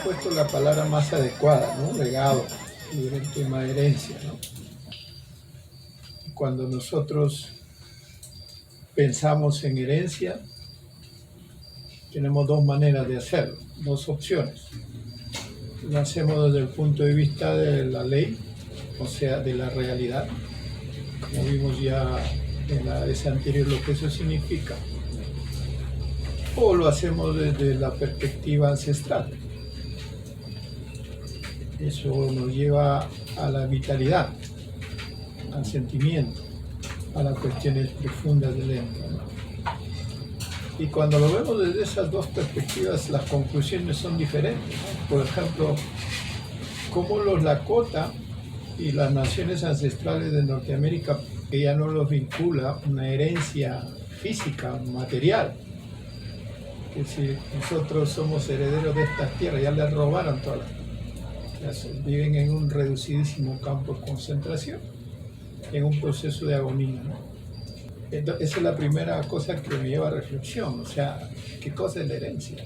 puesto la palabra más adecuada, ¿no? Legado, y el tema de herencia, ¿no? Cuando nosotros pensamos en herencia, tenemos dos maneras de hacerlo, dos opciones. Lo hacemos desde el punto de vista de la ley, o sea, de la realidad, como vimos ya en la vez anterior lo que eso significa, o lo hacemos desde la perspectiva ancestral. Eso nos lleva a la vitalidad, al sentimiento, a las cuestiones profundas del ente, ¿no? Y cuando lo vemos desde esas dos perspectivas, las conclusiones son diferentes, ¿no? Por ejemplo, cómo los Lakota y las naciones ancestrales de Norteamérica, que ya no los vincula una herencia física, material, que si nosotros somos herederos de estas tierras, ya les robaron todas viven en un reducidísimo campo de concentración, en un proceso de agonía, ¿no? Entonces, esa es la primera cosa que me lleva a reflexión, o sea, ¿qué cosa es la herencia?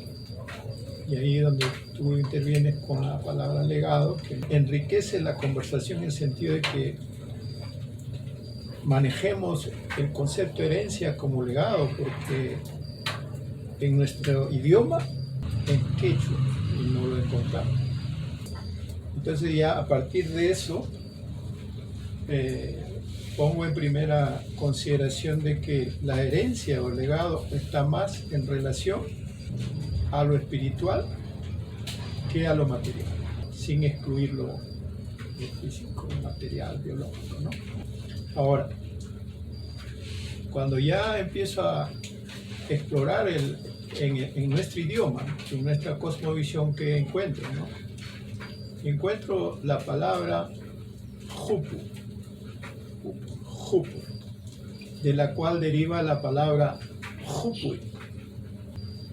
Y ahí es donde tú intervienes con la palabra legado, que enriquece la conversación en el sentido de que manejemos el concepto de herencia como legado, porque en nuestro idioma, en quechua, y no lo encontramos. Entonces ya a partir de eso, pongo en primera consideración de que la herencia o legado está más en relación a lo espiritual que a lo material, sin excluir lo físico, material, biológico, ¿no? Ahora, cuando ya empiezo a explorar en nuestro idioma, en nuestra cosmovisión que encuentro, ¿no? Encuentro la palabra jupu, de la cual deriva la palabra jupui,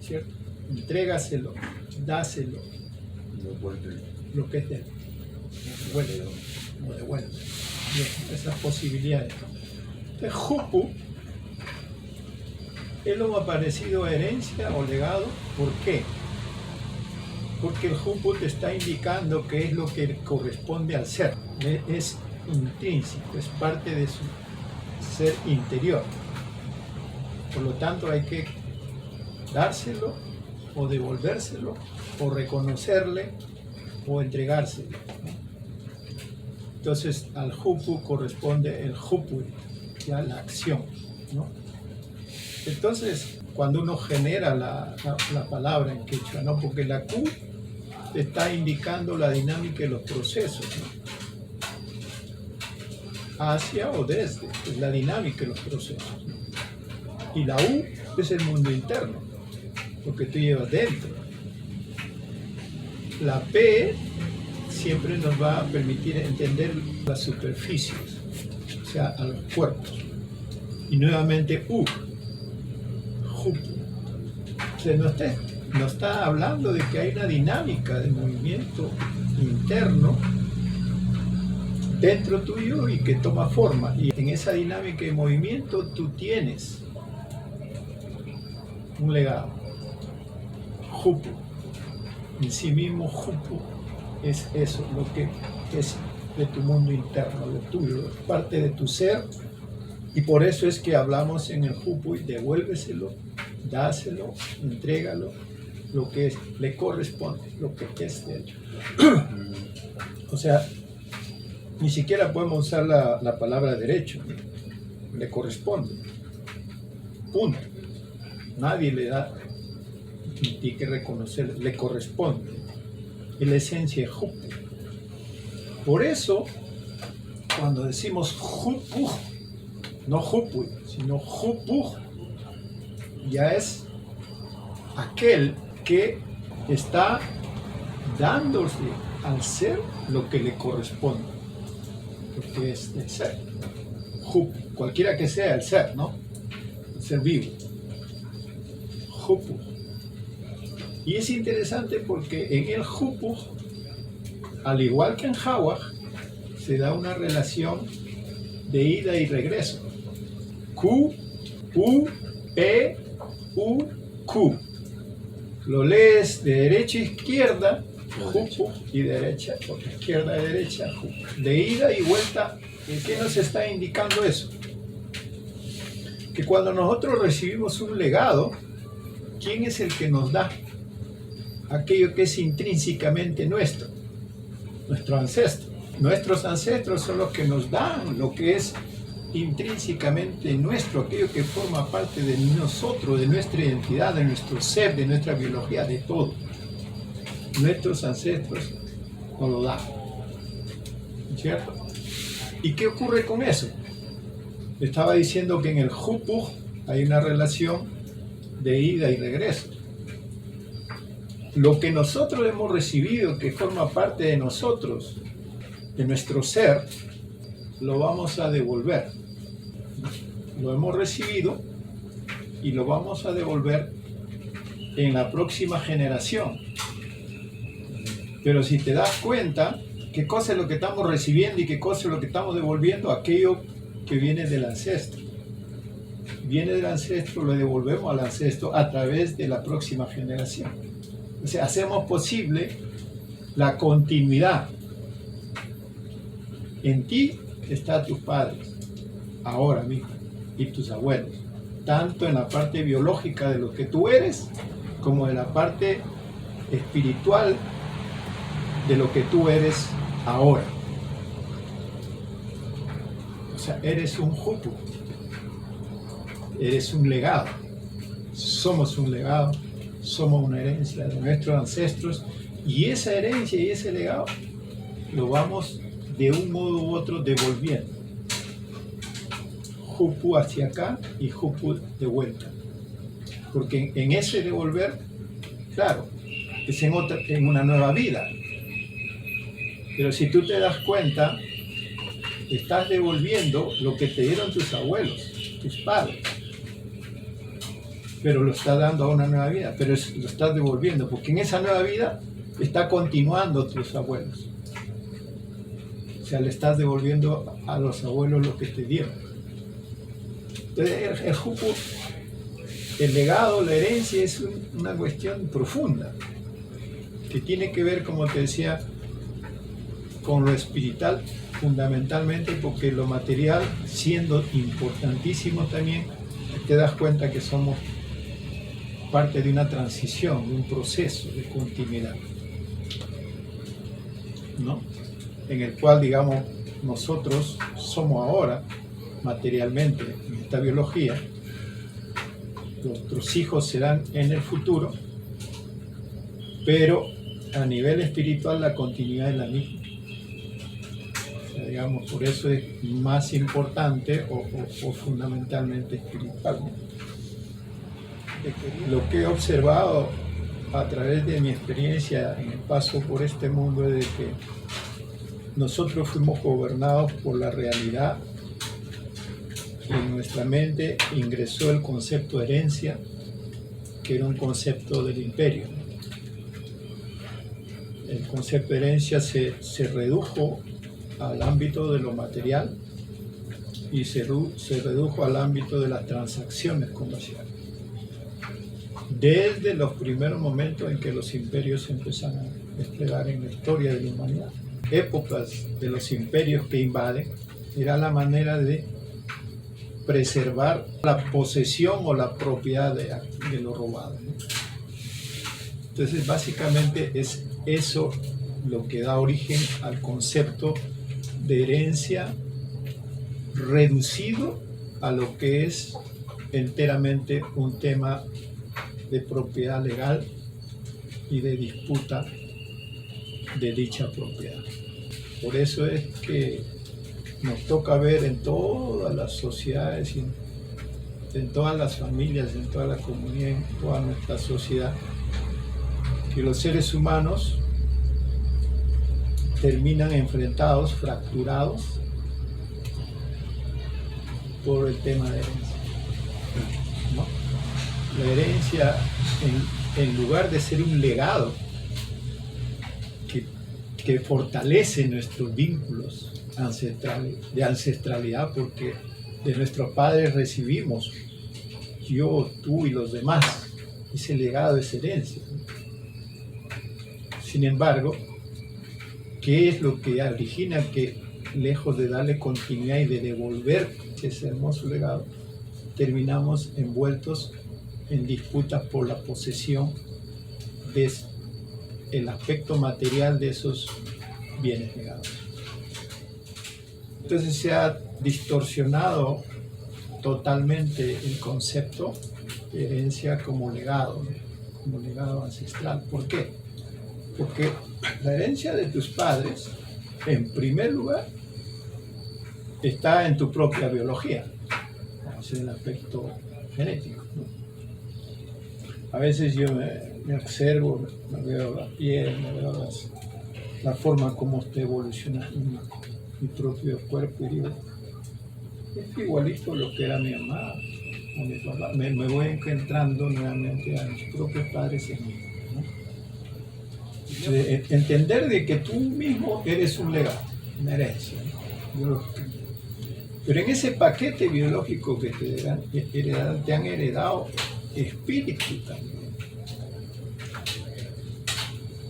¿cierto? Entrégaselo, dáselo, lo que es de él, no devuelve, esas posibilidades. Entonces, jupu es lo más parecido a herencia o legado. ¿Por qué? Porque el jupu te está indicando qué es lo que corresponde al ser, es intrínseco, es parte de su ser interior. Por lo tanto, hay que dárselo o devolvérselo o reconocerle o entregárselo, ¿no? Entonces, al jupu corresponde el jupu, ya la acción, ¿no? Entonces, cuando uno genera la palabra en quechua, ¿no? Porque la Q te está indicando la dinámica de los procesos, ¿no? Hacia o desde, es la dinámica de los procesos, ¿no? Y la U es el mundo interno, lo que tú llevas dentro. La P siempre nos va a permitir entender las superficies, o sea, a los cuerpos. Y nuevamente U, jupu. O sea, nos está hablando de que hay una dinámica de movimiento interno dentro tuyo y que toma forma. Y en esa dinámica de movimiento tú tienes un legado. Jupu. En sí mismo, jupu es eso, lo que es de tu mundo interno, lo tuyo, es parte de tu ser. Y por eso es que hablamos en el jupu y devuélveselo, dáselo, entrégalo, lo que le corresponde, lo que es de él. O sea, ni siquiera podemos usar la palabra derecho, le corresponde, punto. Nadie le da, y tiene que reconocer, le corresponde. Es la esencia de jupu. Por eso, cuando decimos jupu, no jupu, sino jupu, ya es aquel que está dándose al ser lo que le corresponde, porque es el ser. Jupu, cualquiera que sea el ser, ¿no? El ser vivo. Jupu. Y es interesante porque en el jupu, al igual que en Jawaj, se da una relación de ida y regreso. Q, U, P, U, Q. Lo lees de derecha a izquierda Jupu y derecha, porque izquierda y derecha, jupu. De ida y vuelta, ¿qué nos está indicando eso? Que cuando nosotros recibimos un legado, ¿quién es el que nos da aquello que es intrínsecamente nuestro? Nuestro ancestro. Nuestros ancestros son los que nos dan lo que es intrínsecamente nuestro, aquello que forma parte de nosotros, de nuestra identidad, de nuestro ser, de nuestra biología, de todo. Nuestros ancestros nos lo dan, ¿cierto? ¿Y qué ocurre con eso? Estaba diciendo que en el Jupu hay una relación de ida y regreso. Lo que nosotros hemos recibido, que forma parte de nosotros, de nuestro ser, lo vamos a devolver. Lo hemos recibido y lo vamos a devolver en la próxima generación. Pero si te das cuenta, ¿qué cosa es lo que estamos recibiendo y qué cosa es lo que estamos devolviendo? Aquello que viene del ancestro. Viene del ancestro, lo devolvemos al ancestro a través de la próxima generación. O sea, hacemos posible la continuidad. En ti están tus padres, ahora mismo, y tus abuelos, tanto en la parte biológica de lo que tú eres, como en la parte espiritual de lo que tú eres ahora. O sea, eres un Jupu, eres un legado, somos un legado, somos una herencia de nuestros ancestros, y esa herencia y ese legado lo vamos de un modo u otro devolviendo. Jupu hacia acá y Jupu de vuelta. Porque en ese devolver, claro, es en una nueva vida. Pero si tú te das cuenta, estás devolviendo lo que te dieron tus abuelos, tus padres. Pero lo estás dando a una nueva vida, pero lo estás devolviendo, porque en esa nueva vida está continuando tus abuelos. O sea, le estás devolviendo a los abuelos lo que te dieron. Entonces, el Jupu, el legado, la herencia es una cuestión profunda, que tiene que ver, como te decía, con lo espiritual fundamentalmente, porque lo material, siendo importantísimo también, te das cuenta que somos parte de una transición, de un proceso de continuidad, ¿no? En el cual, digamos, nosotros somos ahora, materialmente, en esta biología, nuestros hijos serán en el futuro, pero a nivel espiritual la continuidad es la misma. O sea, digamos, por eso es más importante o fundamentalmente espiritual, ¿no? Lo que he observado a través de mi experiencia en el paso por este mundo es de que nosotros fuimos gobernados por la realidad. En nuestra mente ingresó el concepto de herencia, que era un concepto del imperio. El concepto de herencia se redujo al ámbito de lo material y se redujo al ámbito de las transacciones comerciales. Desde los primeros momentos en que los imperios se empezaron a desplegar en la historia de la humanidad, épocas de los imperios que invaden, era la manera de preservar la posesión o la propiedad de lo robado, ¿no? Entonces, básicamente es eso lo que da origen al concepto de herencia reducido a lo que es enteramente un tema de propiedad legal y de disputa de dicha propiedad. Por eso es que nos toca ver en todas las sociedades, en todas las familias, en toda la comunidad, en toda nuestra sociedad, que los seres humanos terminan enfrentados, fracturados por el tema de herencia, ¿no? La herencia, en lugar de ser un legado que fortalece nuestros vínculos de ancestralidad, porque de nuestros padres recibimos, yo, tú y los demás, ese legado, esa herencia. Sin embargo, ¿qué es lo que origina que, lejos de darle continuidad y de devolver ese hermoso legado, terminamos envueltos en disputas por la posesión del aspecto material de esos bienes legados? Entonces se ha distorsionado totalmente el concepto de herencia como legado ancestral. ¿Por qué? Porque la herencia de tus padres, en primer lugar, está en tu propia biología, es el aspecto genético, ¿no? A veces yo me observo, me veo la piel, me veo la forma como está evolucionando mi propio cuerpo y digo, es igualito a lo que era mi mamá o mi papá. Me voy encontrando nuevamente a mis propios padres en mí, ¿no? Entender de que tú mismo eres un legado, una herencia, ¿no? Biológica. Pero en ese paquete biológico que te han heredado espíritu también.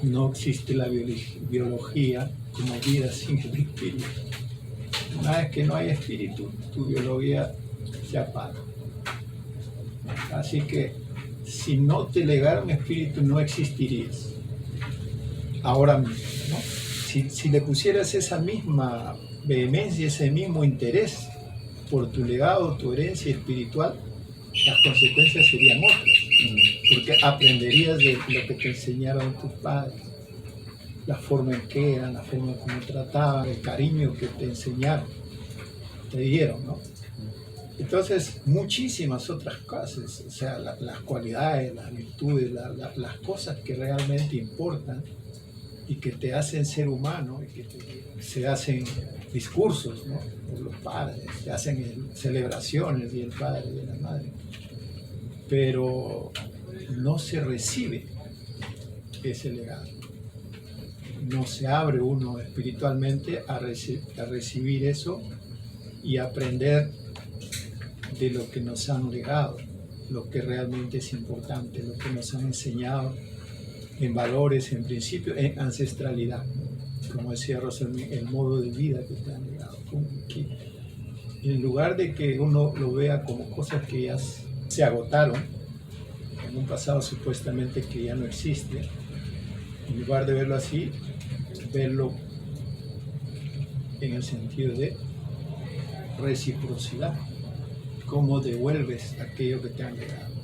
No existe la biología como vida sin el espíritu. Una vez que no hay espíritu, tu biología se apaga. Así que si no te legaron espíritu, no existirías ahora mismo, ¿no? Si le pusieras esa misma vehemencia, ese mismo interés por tu legado, tu herencia espiritual, las consecuencias serían otras, porque aprenderías de lo que te enseñaron tus padres, la forma en que eran, la forma en cómo trataban, el cariño que te enseñaron, te dieron, ¿no? Entonces, muchísimas otras cosas, o sea, las cualidades, las virtudes, las cosas que realmente importan y que te hacen ser humano, y que se hacen discursos, ¿no?, por los padres, se hacen celebraciones del padre y de la madre, pero no se recibe ese legado. No se abre uno espiritualmente a recibir eso y aprender de lo que nos han legado, lo que realmente es importante, lo que nos han enseñado en valores, en principios, en ancestralidad. Como decía Rosalía, el modo de vida que te han legado. En lugar de que uno lo vea como cosas que ya se agotaron, en un pasado supuestamente que ya no existe, en lugar de verlo así, verlo en el sentido de reciprocidad. ¿Cómo devuelves aquello que te han legado?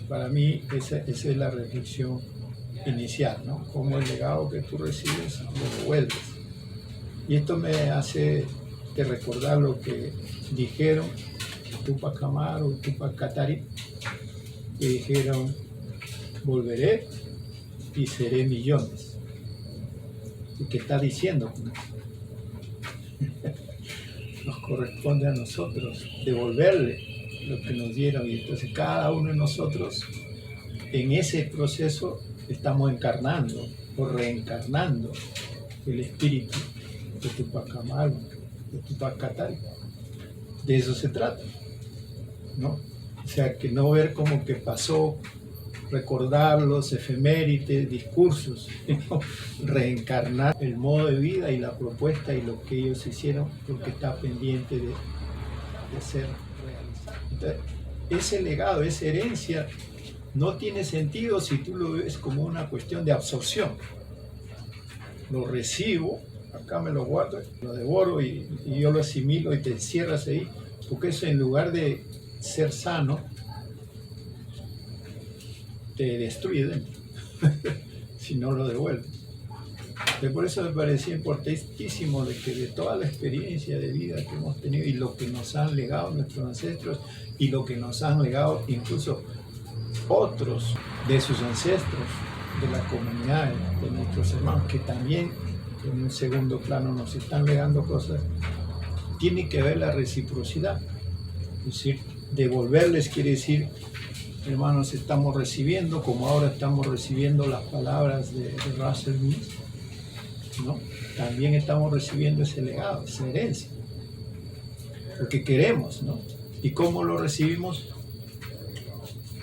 Para mí esa es la reflexión inicial, ¿no? Cómo el legado que tú recibes lo devuelves. Y esto me hace recordar lo que dijeron Tupac Amaru y Tupac Katari, que dijeron: volveré y seré millones. ¿Y qué está diciendo? Nos corresponde a nosotros devolverle lo que nos dieron, y entonces cada uno de nosotros en ese proceso estamos encarnando o reencarnando el espíritu de Tupac Amaru, de Tupac Katari. De eso se trata, ¿no? O sea, que no ver como que pasó, recordar los efemérides, discursos, sino reencarnar el modo de vida y la propuesta y lo que ellos hicieron, porque está pendiente de ser realizado. Entonces, ese legado, esa herencia, no tiene sentido si tú lo ves como una cuestión de absorción. Lo recibo, acá me lo guardo, lo devoro y yo lo asimilo y te encierras ahí, porque eso, en lugar de ser sano, te destruye dentro, si no lo devuelves. Por eso me parecía importantísimo de que de toda la experiencia de vida que hemos tenido y lo que nos han legado nuestros ancestros y lo que nos han legado incluso otros de sus ancestros, de la comunidad, de nuestros hermanos, que también en un segundo plano nos están legando cosas, tiene que haber la reciprocidad. Es decir, devolverles quiere decir: hermanos, estamos recibiendo, como ahora estamos recibiendo las palabras de Russell Mills, ¿no? También estamos recibiendo ese legado, esa herencia, porque queremos, ¿no? ¿Y cómo lo recibimos?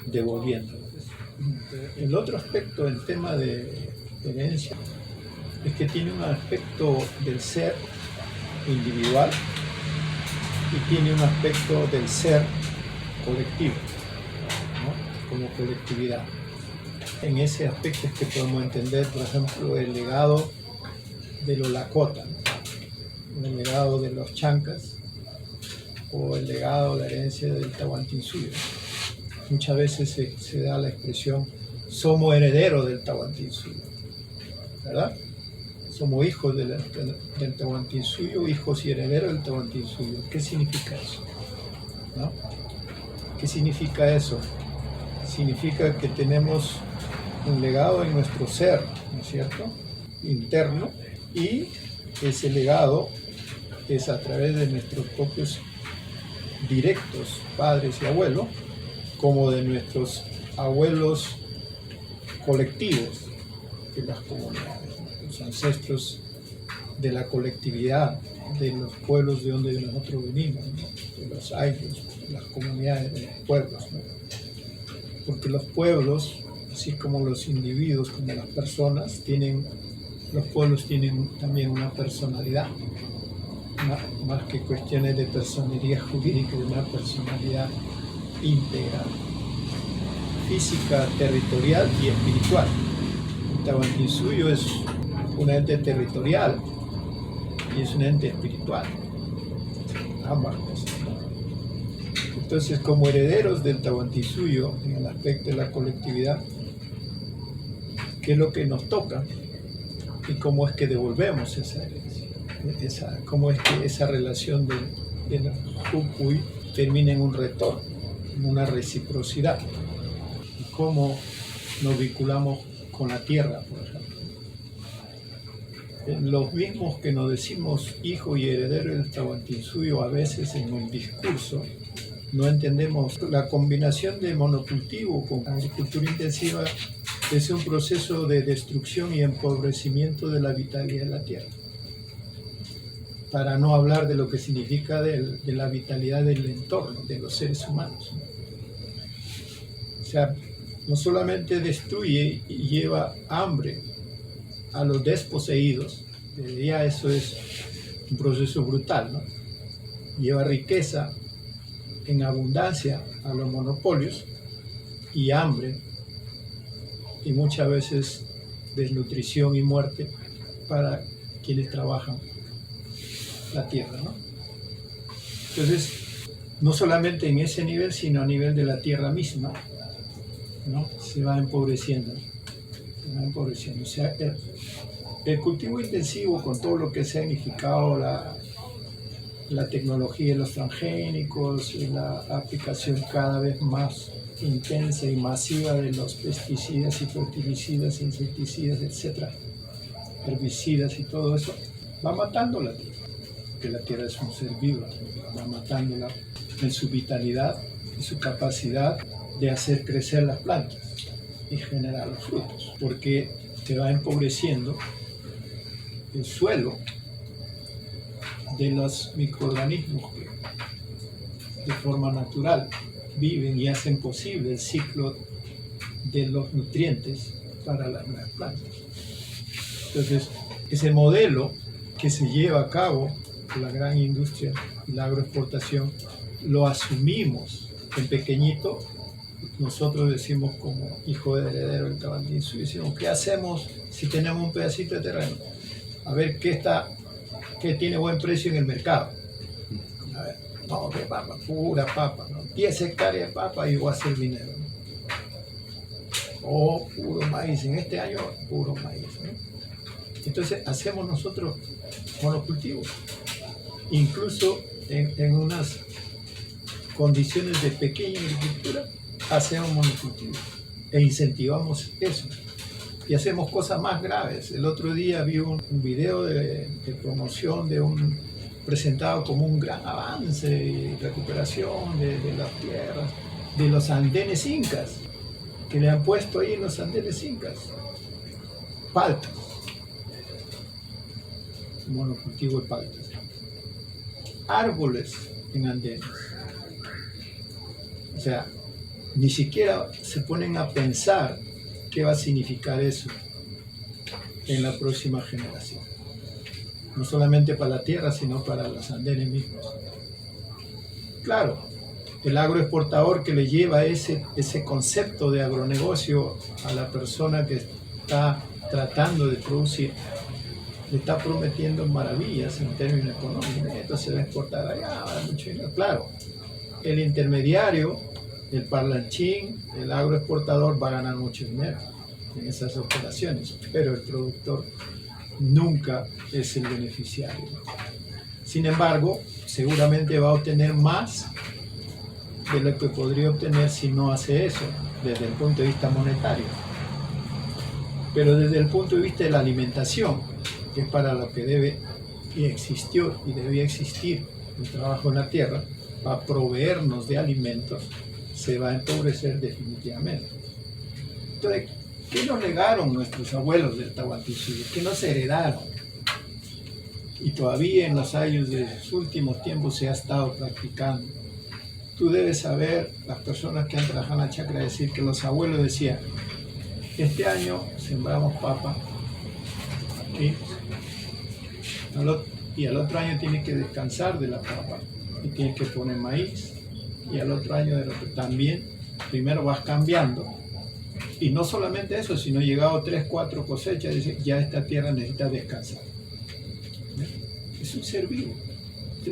Devolviendo. El otro aspecto, el tema de herencia, es que tiene un aspecto del ser individual y tiene un aspecto del ser colectivo, ¿no? Como colectividad. En ese aspecto es que podemos entender, por ejemplo, el legado de los Lakota, ¿no? El legado de los Chancas o el legado, la herencia del Tahuantinsuyo. Muchas veces se da la expresión, somos herederos del Tahuantinsuyo, ¿verdad? Somos hijos del Tahuantinsuyo, hijos y herederos del Tahuantinsuyo. ¿Qué significa eso? ¿No? ¿Qué significa eso? Significa que tenemos un legado en nuestro ser, ¿no es cierto?, interno, y ese legado es a través de nuestros propios directos padres y abuelos, como de nuestros abuelos colectivos de las comunidades, ¿no? Los ancestros de la colectividad, de los pueblos de donde nosotros venimos, ¿no? De los ayllus, de las comunidades, de los pueblos, ¿no? Porque los pueblos, así como los individuos, como las personas, los pueblos tienen también una personalidad, más que cuestiones de personalidad jurídica, de una personalidad integral, física, territorial y espiritual. El Tahuantinsuyo es un ente territorial y es un ente espiritual, ambas cosas, ¿no? Entonces, como herederos del Tahuantinsuyo, en el aspecto de la colectividad, ¿qué es lo que nos toca? Y cómo es que devolvemos esa herencia, cómo es que esa relación de la Jupuy termina en un retorno, en una reciprocidad, y cómo nos vinculamos con la tierra, por ejemplo. Los mismos que nos decimos hijo y heredero del Tahuantinsuyo, a veces en el discurso no entendemos la combinación de monocultivo con agricultura intensiva. Es un proceso de destrucción y empobrecimiento de la vitalidad de la tierra. Para no hablar de lo que significa de la vitalidad del entorno, de los seres humanos. O sea, no solamente destruye y lleva hambre a los desposeídos, ya eso es un proceso brutal, ¿no? Lleva riqueza en abundancia a los monopolios y hambre y muchas veces desnutrición y muerte para quienes trabajan la tierra, ¿no? Entonces, no solamente en ese nivel, sino a nivel de la tierra misma, ¿no? Se va empobreciendo. O sea, el cultivo intensivo, con todo lo que se ha significado la tecnología de los transgénicos, la aplicación cada vez más intensa y masiva de los pesticidas y fertilizantes, insecticidas, etcétera, herbicidas y todo eso, va matando la tierra, porque la tierra es un ser vivo, va matándola en su vitalidad y su capacidad de hacer crecer las plantas y generar los frutos, porque se va empobreciendo el suelo de los microorganismos que de forma natural viven y hacen posible el ciclo de los nutrientes para las plantas. Entonces, ese modelo que se lleva a cabo por la gran industria y la agroexportación, lo asumimos en pequeñito. Nosotros decimos como hijo de heredero del Tahuantinsuyo, decimos, ¿qué hacemos si tenemos un pedacito de terreno? A ver qué tiene buen precio en el mercado. A ver, no, de papa, pura papa, ¿no? 10 hectáreas de papa y voy a hacer dinero, ¿no? O puro maíz, en este año puro maíz, ¿no? Entonces hacemos nosotros monocultivos, incluso en unas condiciones de pequeña agricultura, hacemos monocultivos e incentivamos eso. Y hacemos cosas más graves. El otro día vi un video de promoción presentado como un gran avance y recuperación de las tierras, de los andenes incas, que le han puesto ahí en los andenes incas paltas, monocultivo de paltas, árboles en andenes. O sea, ni siquiera se ponen a pensar qué va a significar eso en la próxima generación. No solamente para la tierra, sino para los andenes mismos. Claro, el agroexportador que le lleva ese concepto de agronegocio a la persona que está tratando de producir, le está prometiendo maravillas en términos económicos. Esto se va a exportar allá, mucho dinero. Claro, el intermediario, el parlanchín, el agroexportador va a ganar mucho dinero en esas operaciones, pero el productor nunca es el beneficiario. Sin embargo, seguramente va a obtener más de lo que podría obtener si no hace eso, desde el punto de vista monetario. Pero desde el punto de vista de la alimentación, que es para lo que debe y existió y debía existir el trabajo en la tierra, para proveernos de alimentos, se va a empobrecer definitivamente. Entonces, ¿qué nos legaron nuestros abuelos del Tahuantinsuyo? ¿Qué nos heredaron? Y todavía en los años de los últimos tiempos se ha estado practicando. Tú debes saber, las personas que han trabajado en la chacra, decir que los abuelos decían, este año sembramos papa, ¿sí? Y al otro año tienes que descansar de la papa y tienes que poner maíz, y al otro año también, primero vas cambiando. Y no solamente eso, sino llegado 3, 4 cosechas, ya esta tierra necesita descansar. Es un ser vivo.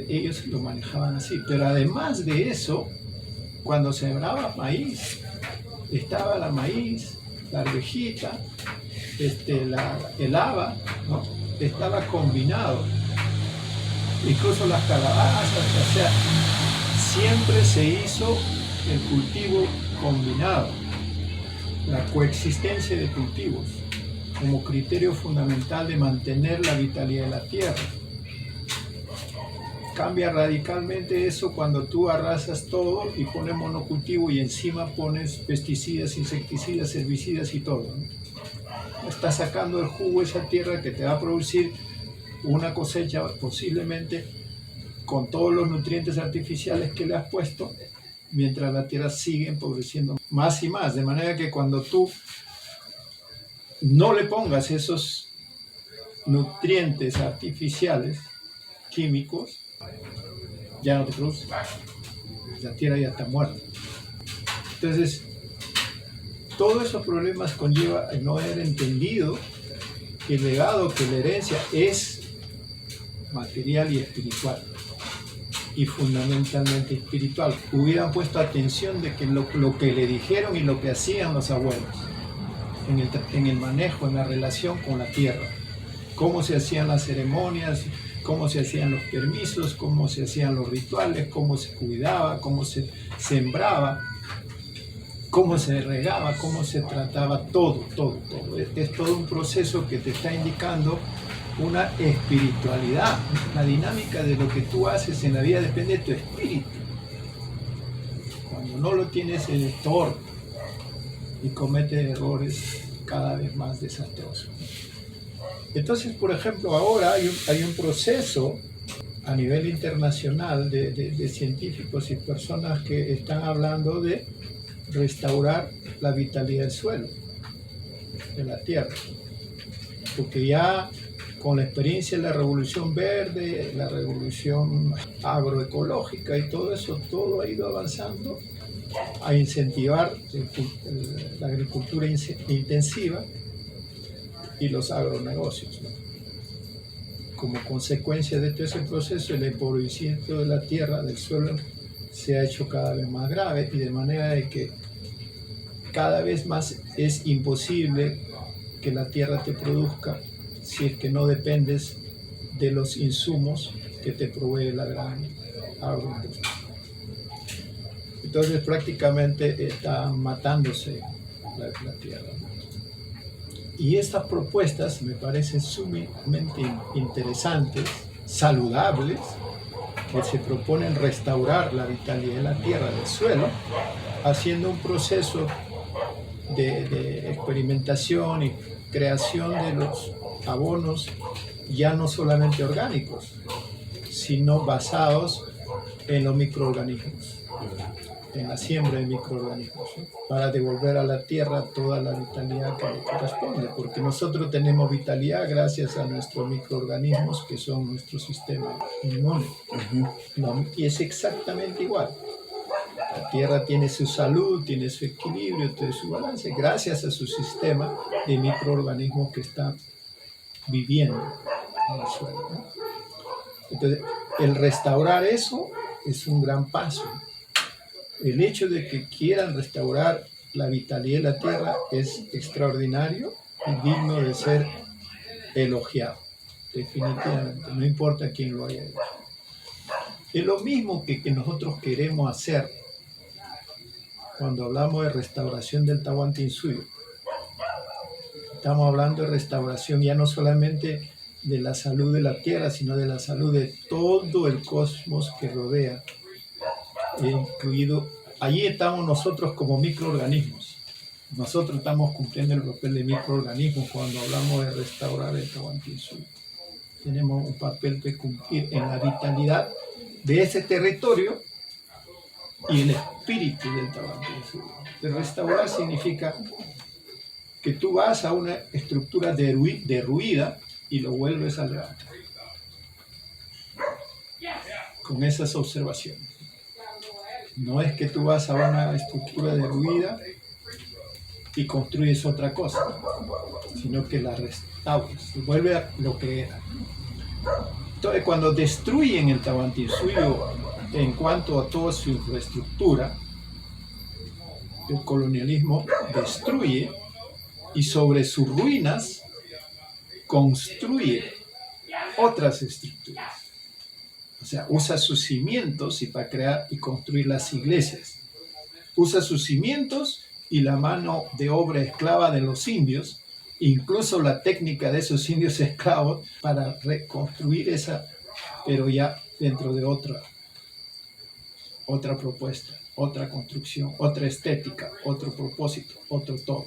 Ellos lo manejaban así. Pero además de eso, cuando sembraba maíz, estaba la maíz, la arvejita, el haba, ¿no? Estaba combinado. Incluso las calabazas, o sea, siempre se hizo el cultivo combinado. La coexistencia de cultivos como criterio fundamental de mantener la vitalidad de la tierra. Cambia radicalmente eso cuando tú arrasas todo y pones monocultivo y encima pones pesticidas, insecticidas, herbicidas y todo, ¿no? Estás sacando el jugo de esa tierra que te va a producir una cosecha posiblemente con todos los nutrientes artificiales que le has puesto, mientras la tierra sigue empobreciendo más y más, de manera que cuando tú no le pongas esos nutrientes artificiales, químicos, ya no te produce, la tierra ya está muerta. Entonces, todos esos problemas conlleva el no haber entendido que el legado, que la herencia es material y espiritual, y fundamentalmente espiritual. Hubieran puesto atención de que lo que le dijeron y lo que hacían los abuelos en el manejo, en la relación con la tierra, cómo se hacían las ceremonias, cómo se hacían los permisos, cómo se hacían los rituales, cómo se cuidaba, cómo se sembraba, cómo se regaba, cómo se trataba, todo. Es todo un proceso que te está indicando una espiritualidad. La dinámica de lo que tú haces en la vida depende de tu espíritu. Cuando no lo tienes, eres torpe y comete errores cada vez más desastrosos. Entonces, por ejemplo, ahora hay un proceso a nivel internacional de científicos y personas que están hablando de restaurar la vitalidad del suelo, de la tierra, porque ya con la experiencia de la revolución verde, la revolución agroecológica y todo eso, todo ha ido avanzando a incentivar la agricultura intensiva y los agronegocios, ¿no? Como consecuencia de todo ese proceso, el empobrecimiento de la tierra, del suelo, se ha hecho cada vez más grave, y de manera de que cada vez más es imposible que la tierra te produzca si es que no dependes de los insumos que te provee la gran agroindustria. Entonces prácticamente está matándose la tierra. Y estas propuestas me parecen sumamente interesantes, saludables, que se proponen restaurar la vitalidad de la tierra, del suelo, haciendo un proceso de experimentación y creación de los abonos ya no solamente orgánicos, sino basados en los microorganismos. en la siembra de microorganismos, ¿sí? Para devolver a la tierra toda la vitalidad que le corresponde, porque nosotros tenemos vitalidad gracias a nuestros microorganismos que son nuestro sistema inmune. Y es exactamente igual. La tierra tiene su salud, tiene su equilibrio, tiene su balance, gracias a su sistema de microorganismos que están viviendo en el suelo, ¿no? Entonces, el restaurar eso es un gran paso. El hecho de que quieran restaurar la vitalidad de la tierra es extraordinario y digno de ser elogiado, definitivamente, no importa quién lo haya hecho. Es lo mismo que nosotros queremos hacer cuando hablamos de restauración del Tahuantinsuyo. Estamos hablando de restauración ya no solamente de la salud de la tierra, sino de la salud de todo el cosmos que rodea, incluido, allí estamos nosotros como microorganismos. Nosotros estamos cumpliendo el papel de microorganismos cuando hablamos de restaurar el Tahuantinsuyo. Tenemos un papel que cumplir en la vitalidad de ese territorio y el espíritu del Tahuantinsuyo. De restaurar significa que tú vas a una estructura derruida y lo vuelves a levantar. Con esas observaciones. No es que tú vas a una estructura derruida y construyes otra cosa, sino que la restauras y vuelve a lo que era. Entonces, cuando destruyen el Tahuantinsuyo en cuanto a toda su infraestructura, el colonialismo destruye y sobre sus ruinas construye otras estructuras. O sea, usa sus cimientos y para crear y construir las iglesias. Usa sus cimientos y la mano de obra esclava de los indios, incluso la técnica de esos indios esclavos para reconstruir esa, pero ya dentro de otra propuesta, otra construcción, otra estética, otro propósito, otro todo.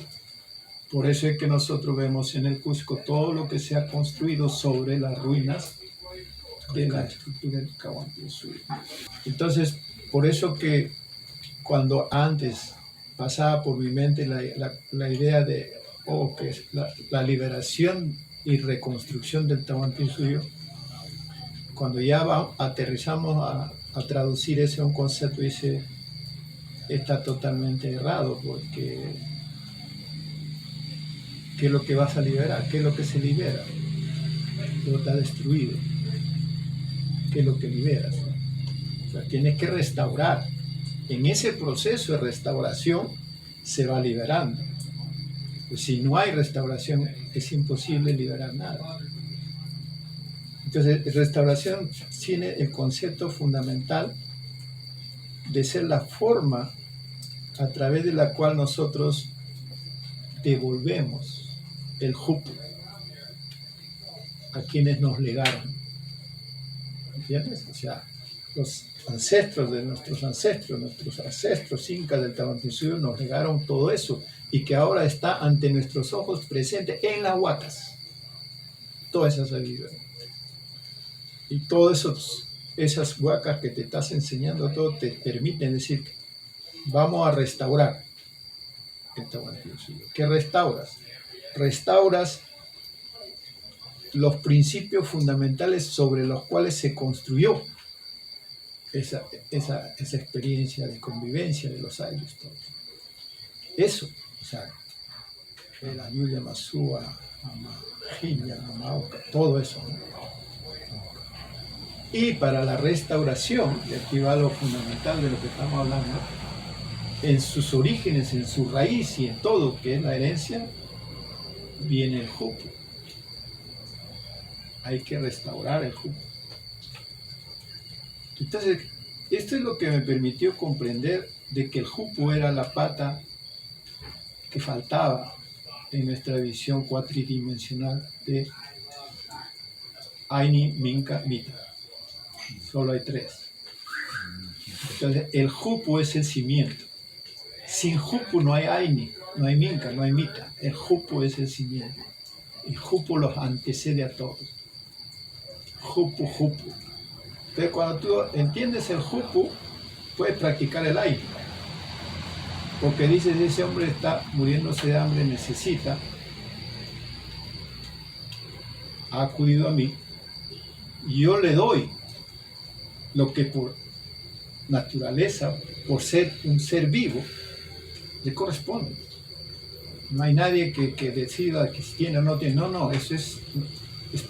Por eso es que nosotros vemos en el Cusco todo lo que se ha construido sobre las ruinas de la estructura del Tahuantinsuyo. Entonces, por eso que cuando antes pasaba por mi mente la idea de que es la liberación y reconstrucción del Tahuantinsuyo, cuando ya aterrizamos a traducir ese a un concepto, dice, está totalmente errado, porque ¿qué es lo que vas a liberar? ¿Qué es lo que se libera? Lo está destruido. ¿Qué es lo que liberas? O sea, tienes que restaurar. En ese proceso de restauración se va liberando. Pues si no hay restauración, es imposible liberar nada. Entonces, restauración tiene el concepto fundamental de ser la forma a través de la cual nosotros devolvemos el jupu a quienes nos legaron. ¿Entiendes? O sea, los ancestros de nuestros ancestros incas del Tahuantinsuyo nos legaron todo eso y que ahora está ante nuestros ojos presente en las huacas. Toda esa sabiduría. Y todas esas huacas que te estás enseñando, todo te permiten decir, vamos a restaurar el Tahuantinsuyo. ¿Qué restauras? Restauras los principios fundamentales sobre los cuales se construyó esa experiencia de convivencia de los años. Eso, o sea, el Ayuya Masúa, Amajiña, Amauca, todo eso, ¿no? Y para la restauración, y aquí va lo fundamental de lo que estamos hablando, en sus orígenes, en su raíz y en todo que es la herencia, viene el jupu. Hay que restaurar el jupu. Entonces, esto es lo que me permitió comprender de que el jupu era la pata que faltaba en nuestra visión cuatridimensional de Aini, Minca, Mita. Solo hay tres. Entonces, el jupu es el cimiento. Sin jupu no hay Aini, no hay Minca, no hay Mita. El jupu es el cimiento. El jupu los antecede a todos. Jupu, jupu. Entonces, cuando tú entiendes el jupu, puedes practicar el Aini. Porque dices, ese hombre está muriéndose de hambre, necesita, ha acudido a mí, y yo le doy lo que por naturaleza, por ser un ser vivo, le corresponde. No hay nadie que decida que si tiene o no tiene. No, eso es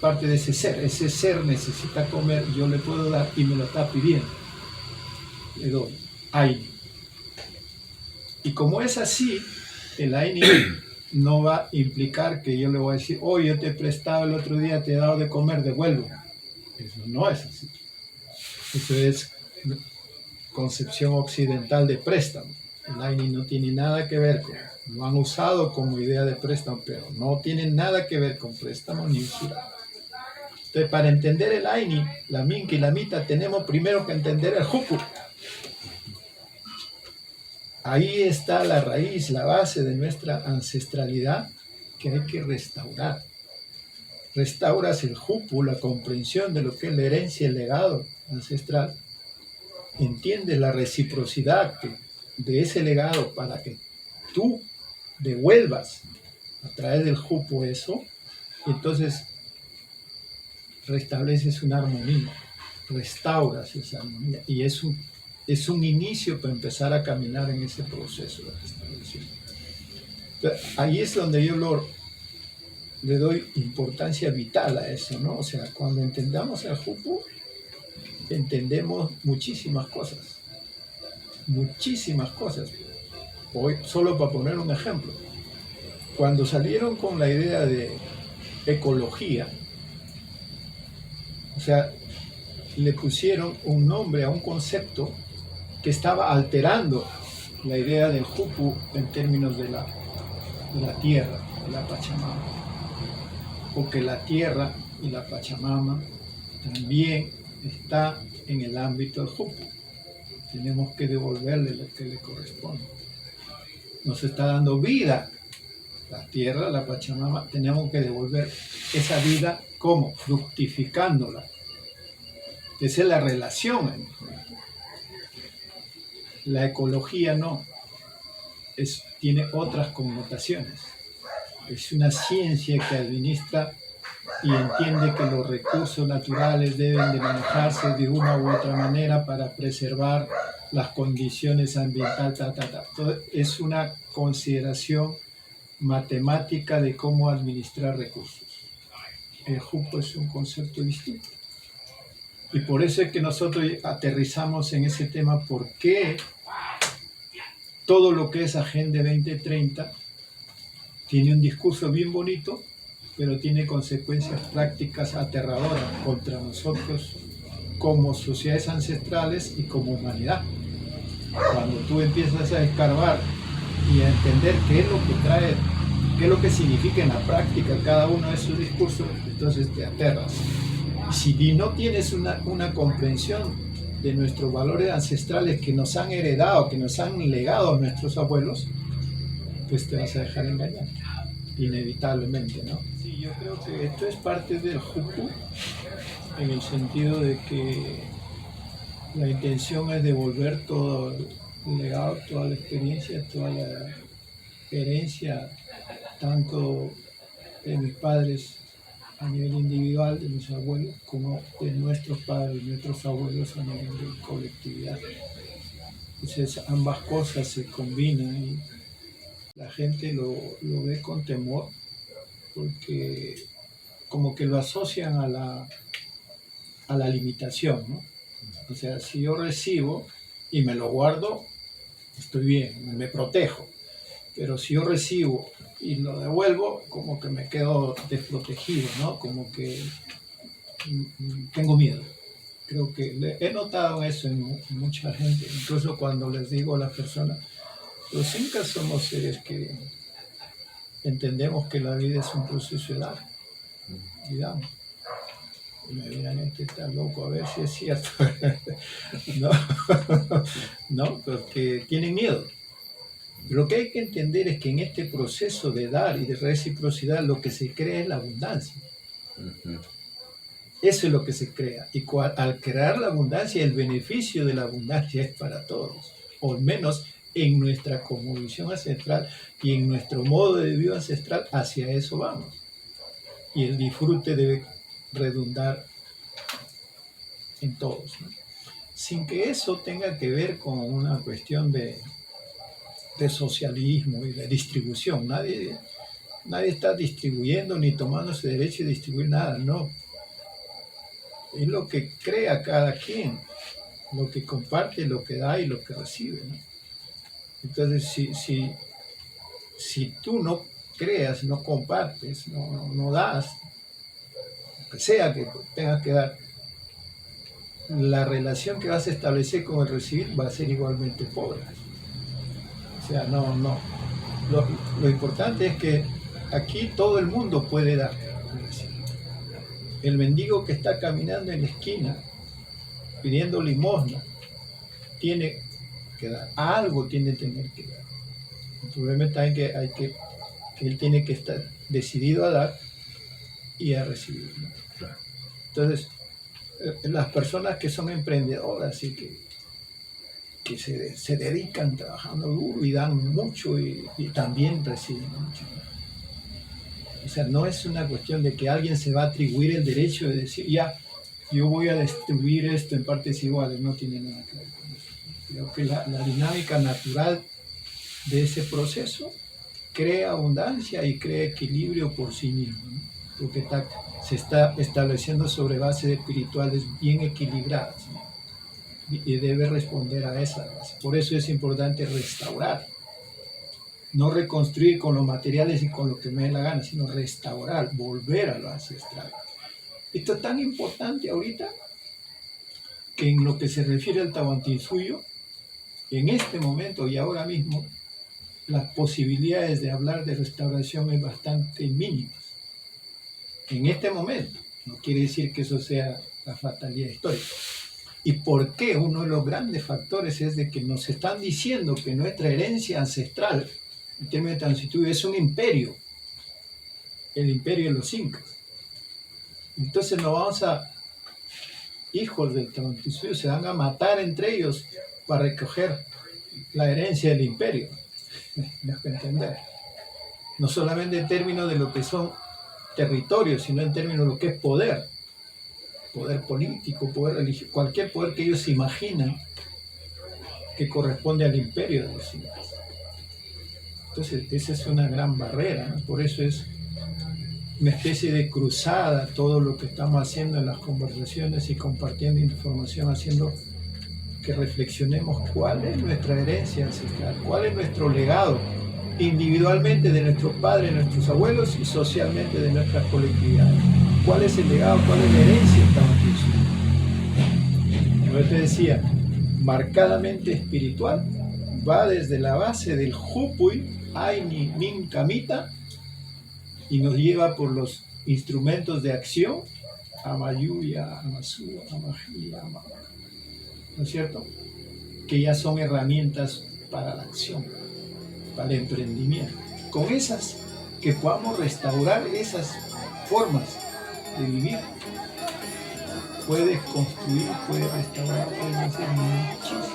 parte de ese ser. Ese ser necesita comer, yo le puedo dar y me lo está pidiendo. Le doy. Aini. Y como es así, el Aini no va a implicar que yo le voy a decir, oh, yo te he prestado el otro día, te he dado de comer, devuelvo. Eso no es así. Eso es concepción occidental de préstamo. El Aini no tiene nada que ver con, lo han usado como idea de préstamo, pero no tiene nada que ver con préstamo ni usura. Entonces, para entender el Aini, la Minca y la Mita, tenemos primero que entender el Jupu. Ahí está la raíz, la base de nuestra ancestralidad que hay que restaurar. Restauras el Jupu, la comprensión de lo que es la herencia, el legado ancestral. Entiendes la reciprocidad de ese legado para que tú devuelvas a través del Jupu eso, y entonces restableces una armonía, restauras esa armonía, y es un inicio para empezar a caminar en ese proceso de restauración. Ahí es donde yo le doy importancia vital a eso, ¿no? O sea, cuando entendamos el Jupu, entendemos muchísimas cosas. Muchísimas cosas. Hoy, solo para poner un ejemplo, cuando salieron con la idea de ecología, o sea, le pusieron un nombre a un concepto que estaba alterando la idea del Jupu en términos de la tierra, de la Pachamama. Porque la tierra y la Pachamama también está en el ámbito del Jupu. Tenemos que devolverle lo que le corresponde. Nos está dando vida la tierra, la Pachamama, tenemos que devolver esa vida, ¿cómo? Fructificándola. Esa es la relación. La ecología no, tiene otras connotaciones. Es una ciencia que administra y entiende que los recursos naturales deben de manejarse de una u otra manera para preservar las condiciones ambientales. Entonces, es una consideración matemática de cómo administrar recursos. El Jupu es un concepto distinto. Y por eso es que nosotros aterrizamos en ese tema, porque todo lo que es Agenda 2030 tiene un discurso bien bonito, pero tiene consecuencias prácticas aterradoras contra nosotros como sociedades ancestrales y como humanidad. Cuando tú empiezas a escarbar y a entender qué es lo que trae, qué es lo que significa en la práctica cada uno de sus discursos, entonces te aterras. Si no tienes una comprensión de nuestros valores ancestrales que nos han heredado, que nos han legado nuestros abuelos, pues te vas a dejar engañar, inevitablemente, ¿no? Sí, yo creo que esto es parte del Jupu, en el sentido de que la intención es devolver todo el legado, toda la experiencia, toda la herencia, tanto de mis padres a nivel individual, de mis abuelos, como de nuestros padres, nuestros abuelos a nivel de colectividad. Entonces ambas cosas se combinan y la gente lo ve con temor, porque como que lo asocian a la limitación, ¿no? O sea, si yo recibo y me lo guardo, estoy bien, me protejo. Pero si yo recibo y lo devuelvo, como que me quedo desprotegido, ¿no? Como que tengo miedo. Creo que he notado eso en mucha gente, incluso cuando les digo a las personas, los incas somos seres que entendemos que la vida es un proceso largo, digamos. Y me dirán, este está loco, a ver si es cierto. No, no, porque tienen miedo. Lo que hay que entender es que en este proceso de dar y de reciprocidad lo que se crea es la abundancia. Eso es lo que se crea. Y al crear la abundancia, el beneficio de la abundancia es para todos. O al menos en nuestra cosmovisión ancestral y en nuestro modo de vida ancestral, hacia eso vamos. Y el disfrute debe redundar en todos, ¿no? Sin que eso tenga que ver con una cuestión de socialismo y de distribución. Nadie está distribuyendo ni tomándose derecho de distribuir nada, no. Es lo que crea cada quien, lo que comparte, lo que da y lo que recibe, ¿no? Entonces, si tú no creas, no compartes, no das, lo que sea que tengas que dar, la relación que vas a establecer con el recibir va a ser igualmente pobre. O sea, no. Lo importante es que aquí todo el mundo puede dar. El mendigo que está caminando en la esquina pidiendo limosna tiene que dar, algo tiene que tener que dar. El problema está en que él tiene que estar decidido a dar y a recibir, ¿no? Entonces, las personas que son emprendedoras y que se dedican trabajando duro y dan mucho y también reciben mucho. O sea, no es una cuestión de que alguien se va a atribuir el derecho de decir, ya, yo voy a distribuir esto en partes iguales, no tiene nada que ver con eso. Creo que la dinámica natural de ese proceso crea abundancia y crea equilibrio por sí mismo, ¿no? Porque se está estableciendo sobre bases espirituales bien equilibradas, ¿no? Y debe responder a esa base. Por eso es importante restaurar. No reconstruir con los materiales y con lo que me dé la gana, sino restaurar, volver a lo ancestral. Esto es tan importante ahorita que en lo que se refiere al Tahuantinsuyo, en este momento y ahora mismo, las posibilidades de hablar de restauración es bastante mínimas. En este momento, no quiere decir que eso sea la fatalidad histórica. ¿Y por qué? Uno de los grandes factores es de que nos están diciendo que nuestra herencia ancestral, en términos de Tahuantinsuyo, es un imperio, el imperio de los incas. Entonces hijos del Tahuantinsuyo se van a matar entre ellos para recoger la herencia del imperio. ¿Me has entender? No solamente en términos de lo que son territorios, sino en términos de lo que es poder político, poder religioso, cualquier poder que ellos se imaginan que corresponde al imperio de los incas. Entonces, esa es una gran barrera, ¿no? Por eso es una especie de cruzada todo lo que estamos haciendo en las conversaciones y compartiendo información, haciendo que reflexionemos cuál es nuestra herencia ancestral, cuál es nuestro legado, individualmente de nuestros padres, nuestros abuelos y socialmente de nuestras colectividades. ¿Cuál es el legado? ¿Cuál es la herencia? Como yo te decía, marcadamente espiritual, va desde la base del Jupuy, Aini, Min, Kamita, y nos lleva por los instrumentos de acción, Amayuya, Amasúa, Amajía, ¿no es cierto? Que ya son herramientas para la acción, para el emprendimiento. Con esas, que podamos restaurar esas formas de vivir, puedes construir, puedes restaurar, puedes hacer muchísimo.